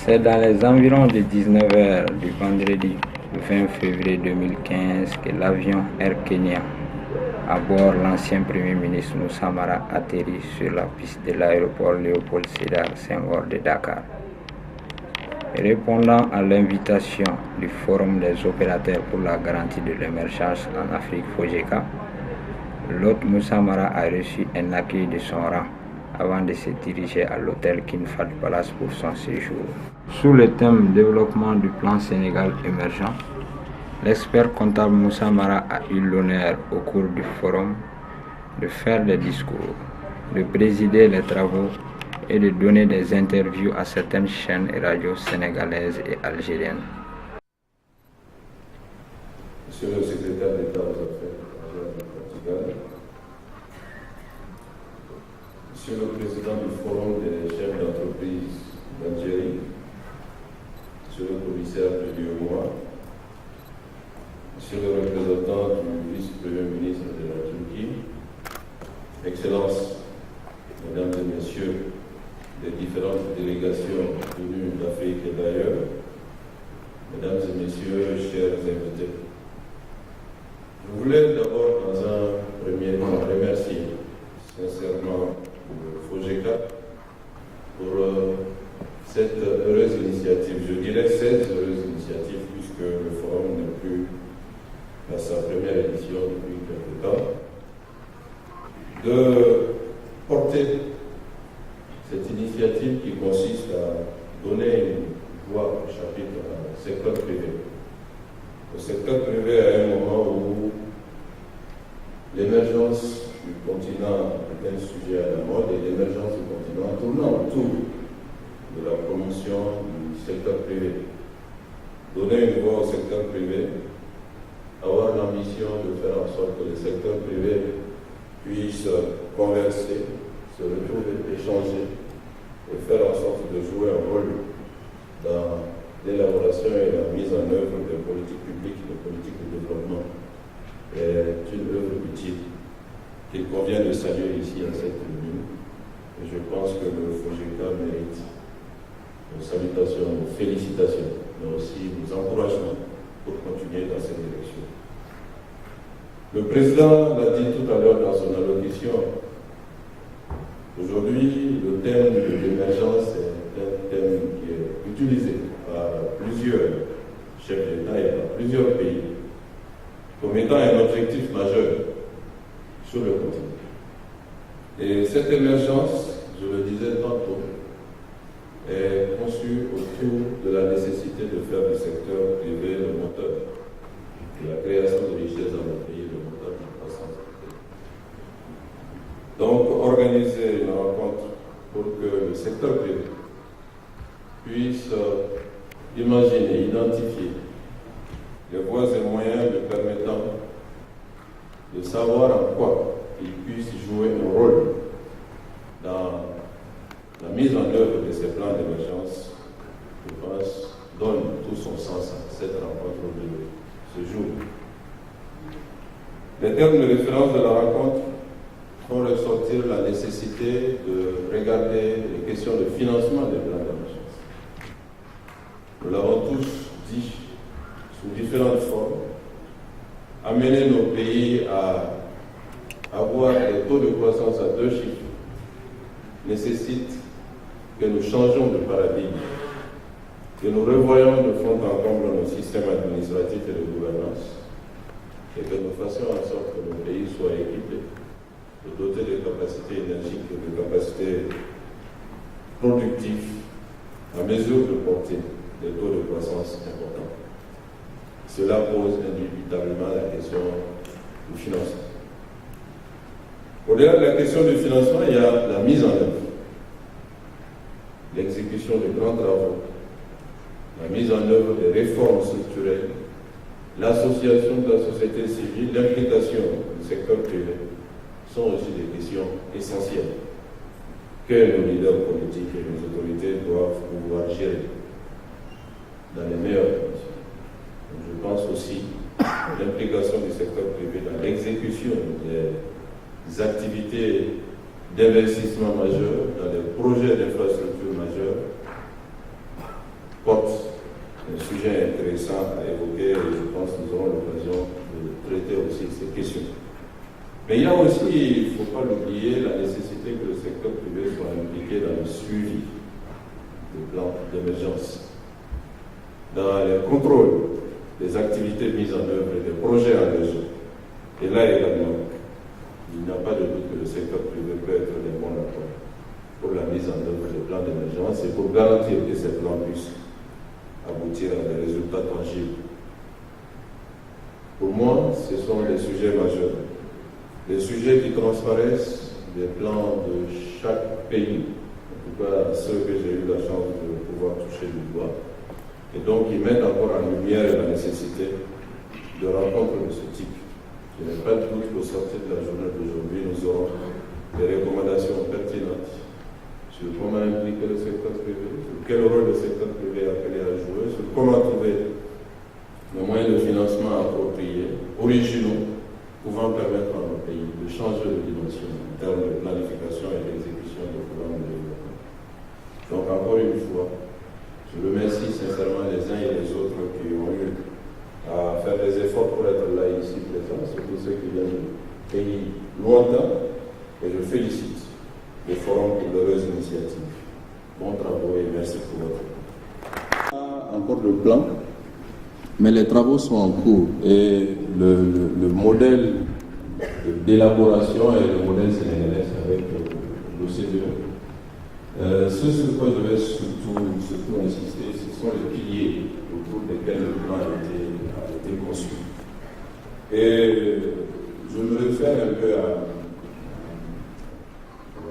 C'est dans les environs de 19 heures du vendredi 20 février 2015 que l'avion Air Kenya, à bord l'ancien Premier ministre Moussa Mara, atterrit sur la piste de l'aéroport Léopold Sédar Senghor de Dakar. Répondant à l'invitation du Forum des opérateurs pour la garantie de l'émergence en Afrique, FOGECA, l'hôte Moussa Mara a reçu un accueil de son rang avant de se diriger à l'hôtel King Fahd Palace pour son séjour. Sous le thème développement du plan Sénégal émergent, l'expert comptable Moussa Mara a eu l'honneur au cours du forum de faire des discours, de présider les travaux et de donner des interviews à certaines chaînes et radios sénégalaises et algériennes. Monsieur le secrétaire d'État aux Affaires étrangères du Portugal, Monsieur le président du Forum des chefs d'entreprise d'Algérie, Monsieur le commissaire de l'UEMOA, Monsieur le représentant du vice-premier ministre de la Turquie, Excellences, Mesdames et Messieurs des différentes délégations venues d'Afrique et d'ailleurs, Mesdames et Messieurs, chers invités. Je voulais d'abord, dans un premier temps, remercier sincèrement le FOGECA pour cette heureuse initiative. Je dirais 16 heureuses initiatives, puisque le forum n'est plus à sa première édition depuis quelque temps, de porter cette initiative qui consiste à donner une voix au chapitre au secteur privé. Le secteur privé à un moment où l'émergence du continent est un sujet à la mode et l'émergence du continent tournant autour de la promotion du secteur privé. Donner une voix au secteur privé, avoir l'ambition de faire en sorte que le secteur privé puisse converser, se retrouver, échanger et faire en sorte de jouer un rôle dans l'élaboration et la mise en œuvre des politiques publiques, des politiques de développement est une œuvre utile qu'il convient de saluer ici à cette tribune. Et je pense que le FOGECA mérite nos salutations, nos félicitations, mais aussi nos encouragements pour continuer dans cette direction. Le président l'a dit tout à l'heure dans son allocution. Aujourd'hui, le thème de l'émergence est un thème qui est utilisé par plusieurs chefs d'État et par plusieurs pays comme étant un objectif majeur sur le continent. Et cette émergence, je le disais tantôt, est conçue autour de la nécessité de faire du secteur privé le moteur de la création de richesses dans le pays, le moteur de la croissance. Donc, organiser une rencontre pour que le secteur privé puisse imaginer, identifier les voies et moyens lui permettant de savoir en quoi il puisse jouer un rôle dans la mise en œuvre de ces plans d'émergence, je pense, donne tout son sens à cette rencontre de ce jour. Les termes de référence de la rencontre font ressortir la nécessité de regarder les questions de financement des plans d'émergence. Nous l'avons tous dit sous différentes formes. Amener nos pays à avoir des taux de croissance à 2 chiffres nécessite que nous changeons de paradigme, que nous revoyons de fond en comble nos systèmes administratifs et de gouvernance, et que nous fassions en sorte que nos pays soient équipés, de doter de capacités énergiques et de capacités productives à mesure de porter des taux de croissance importants. Cela pose indubitablement la question du financement. Au-delà de la question du financement, il y a la mise en œuvre, l'exécution de grands travaux, la mise en œuvre des réformes structurelles, l'association de la société civile, l'implication du secteur privé sont aussi des questions essentielles que nos leaders politiques et nos autorités doivent pouvoir gérer dans les meilleures conditions. Je pense aussi à l'implication du secteur privé dans l'exécution des activités d'investissement majeurs, dans des projets d'infrastructures majeurs, intéressant à évoquer et je pense que nous aurons l'occasion de traiter aussi ces questions. Mais il y a aussi, il ne faut pas l'oublier, la nécessité que le secteur privé soit impliqué dans le suivi des plans d'émergence, dans le contrôle des activités mises en œuvre et des projets engagés. Et là également, il n'y a pas de doute que le secteur privé peut être des bons rapports pour la mise en œuvre des plans d'émergence et pour garantir que ces plans puissent aboutir à des résultats tangibles. Pour moi, ce sont des sujets majeurs, des sujets qui transparaissent des plans de chaque pays, en tout cas ceux que j'ai eu la chance de pouvoir toucher du doigt, et donc ils mettent encore en lumière la nécessité de rencontres de ce type. Il n'est pas de doute qu'au sortir de la journée d'aujourd'hui, nous aurons des recommandations pertinentes sur comment impliquer le secteur privé, sur quel rôle le secteur privé est appelé à jouer, sur comment trouver les moyens de financement appropriés, originaux, pouvant permettre à nos pays de changer de dimension en termes de planification et d'exécution des programmes de développement. Donc encore une fois, je remercie sincèrement les uns et les autres qui ont eu à faire des efforts pour être là ici présents, surtout ceux qui viennent de pays lointains, et je félicite les forums pour leurs initiatives. Bon travail et merci pour votre temps. Encore le plan, mais les travaux sont en cours et le modèle d'élaboration et le modèle sénégalais avec l'OCDE. Ce sur quoi je vais surtout insister, ce sont les piliers autour desquels le plan a été conçu. Et je me réfère un peu à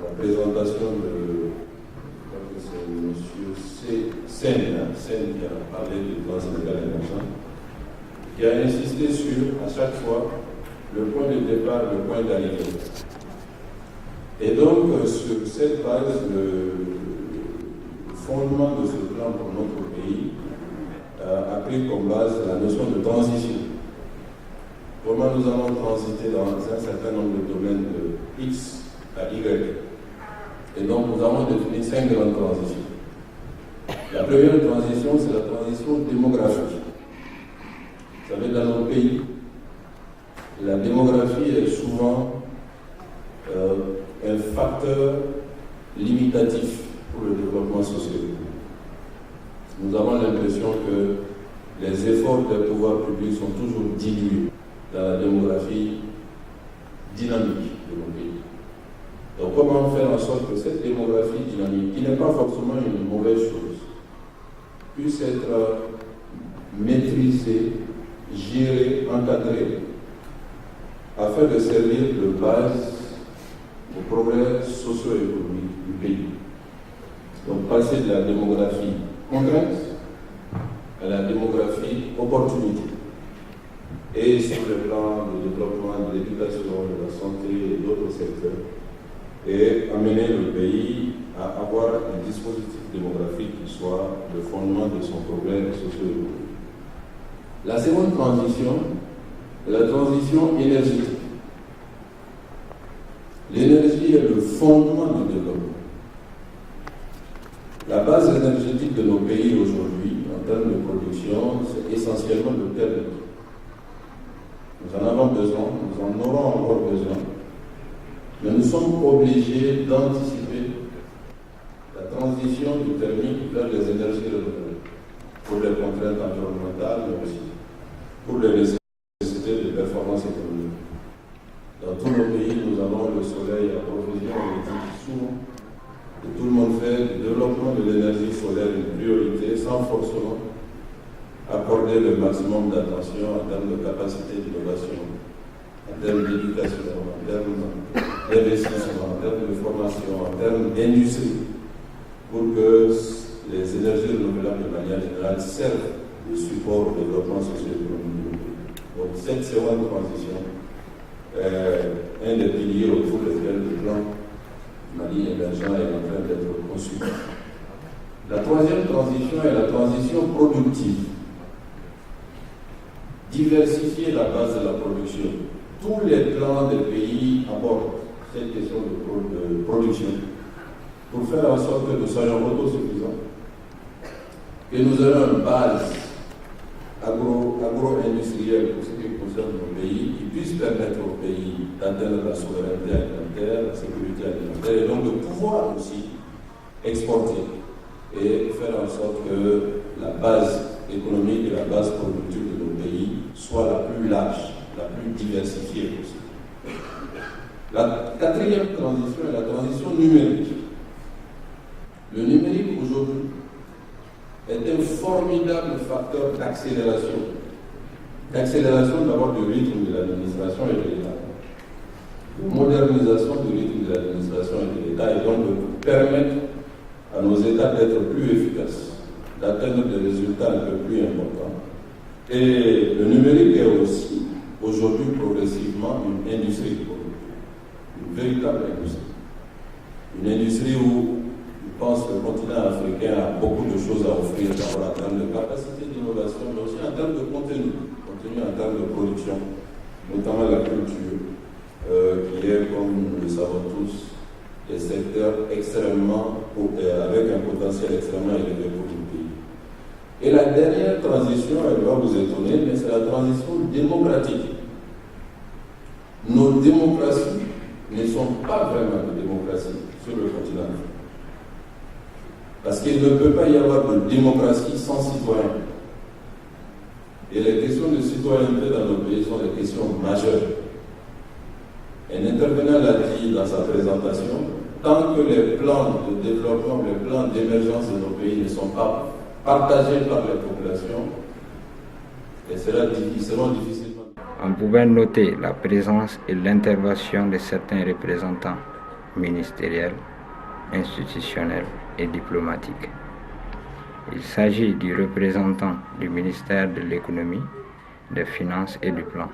la présentation de M. Sen qui a parlé du plan sénégalais émergent, qui a insisté sur, à chaque fois, le point de départ, le point d'arrivée. Et donc, sur cette base, le fondement de ce plan pour notre pays a pris comme base la notion de transition. Comment nous allons transiter dans un certain nombre de domaines de X à Y. Et donc, nous avons défini 5 grandes transitions. La première transition, c'est la transition démographique. Vous savez, dans nos pays, la démographie est souvent un facteur limitatif pour le développement social. Nous avons l'impression que les efforts des pouvoirs publics sont toujours dilués dans la démographie dynamique de nos pays. Donc comment faire en sorte que cette démographie dynamique, qui n'est pas forcément une mauvaise chose, puisse être maîtrisée, gérée, encadrée, afin de servir de base au progrès socio-économique du pays. Donc passer de la démographie contrainte à la démographie opportunité. Et sur le plan du développement de l'éducation, de la santé et d'autres secteurs, et amener le pays à avoir un dispositif démographique qui soit le fondement de son progrès socio-économique. La seconde transition est la transition énergétique. L'énergie est le fondement du développement. La base énergétique de nos pays aujourd'hui, en termes de production, c'est essentiellement le terre. Nous en avons besoin, nous en aurons encore besoin, mais nous sommes obligés d'anticiper la transition du thermique vers les énergies renouvelables, pour les contraintes environnementales, mais aussi pour les nécessités de performance économique. Dans tous nos pays, nous avons le soleil à provision électrique souvent, et tout le monde fait du développement de l'énergie solaire une priorité sans forcément accorder le maximum d'attention en termes de capacité d'innovation, en termes d'éducation, en termes d'investissement, en termes de formation, en termes d'industrie, pour que les énergies renouvelables de manière générale servent de support au développement socio-économique du pays. Donc cette seconde transition est un des piliers autour desquels le plan Mali émergent est en train d'être conçu. La troisième transition est la transition productive. Diversifier la base de la production. Tous les plans des pays abordent cette question de production pour faire en sorte que nous soyons autosuffisants, que nous ayons une base agro-industrielle pour ce qui concerne nos pays, qui puisse permettre au pays d'atteindre la souveraineté alimentaire, la sécurité alimentaire, et donc de pouvoir aussi exporter et faire en sorte que la base économique et la base productive de nos pays soit la plus large, la plus diversifiée possible. La quatrième transition est la transition numérique. Le numérique aujourd'hui est un formidable facteur d'accélération. D'accélération d'abord du rythme de l'administration et de l'État. De modernisation du rythme de l'administration et de l'État, et donc de permettre à nos États d'être plus efficaces, d'atteindre des résultats un peu plus importants. Et le numérique est aussi aujourd'hui progressivement une industrie, une véritable industrie. Une industrie où je pense que le continent africain a beaucoup de choses à offrir, d'abord en termes de capacité d'innovation, mais aussi en termes de contenu en termes de production, notamment la culture, qui est, comme nous le savons tous, des secteurs extrêmement, avec un potentiel extrêmement élevé pour le pays. Et la dernière transition, elle va vous étonner, mais c'est la transition démocratique. Nos démocraties ne sont pas vraiment des démocraties sur le continent. Parce qu'il ne peut pas y avoir de démocratie sans citoyens. Et les questions de citoyenneté dans nos pays sont des questions majeures. Un intervenant l'a dit dans sa présentation, tant que les plans de développement, les plans d'émergence de nos pays ne sont pas partagés par les populations, et seront difficilement. On pouvait noter la présence et l'intervention de certains représentants ministériels, institutionnels et diplomatiques. Il s'agit du représentant du ministère de l'économie, des finances et du plan,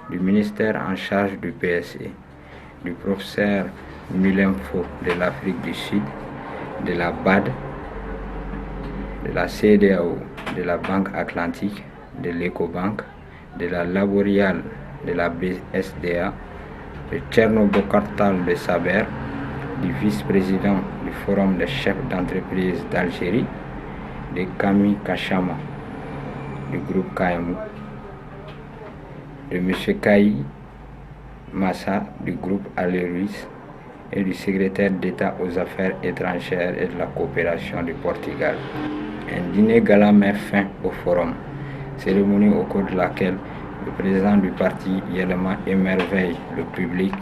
du ministère en charge du PSE, du professeur Milemfo de l'Afrique du Sud, de la BAD, de la CEDEAO, de la Banque Atlantique, de l'Ecobank, de la Laboriale, de la BSDA, de Tcherno-Bokartal de Saber, du vice-président du Forum des chefs d'entreprise d'Algérie, de Camille Kachama, du groupe KMU, de M. Kaï Massa, du groupe Aleruis, et du secrétaire d'État aux affaires étrangères et de la coopération du Portugal. Un dîner gala met fin au forum, cérémonie au cours de laquelle le président du parti Yelema émerveille le public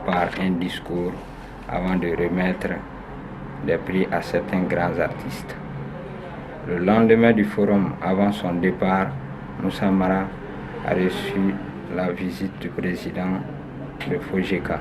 par un discours avant de remettre des prix à certains grands artistes. Le lendemain du forum, avant son départ, Moussa Mara a reçu la visite du président de FOGECA.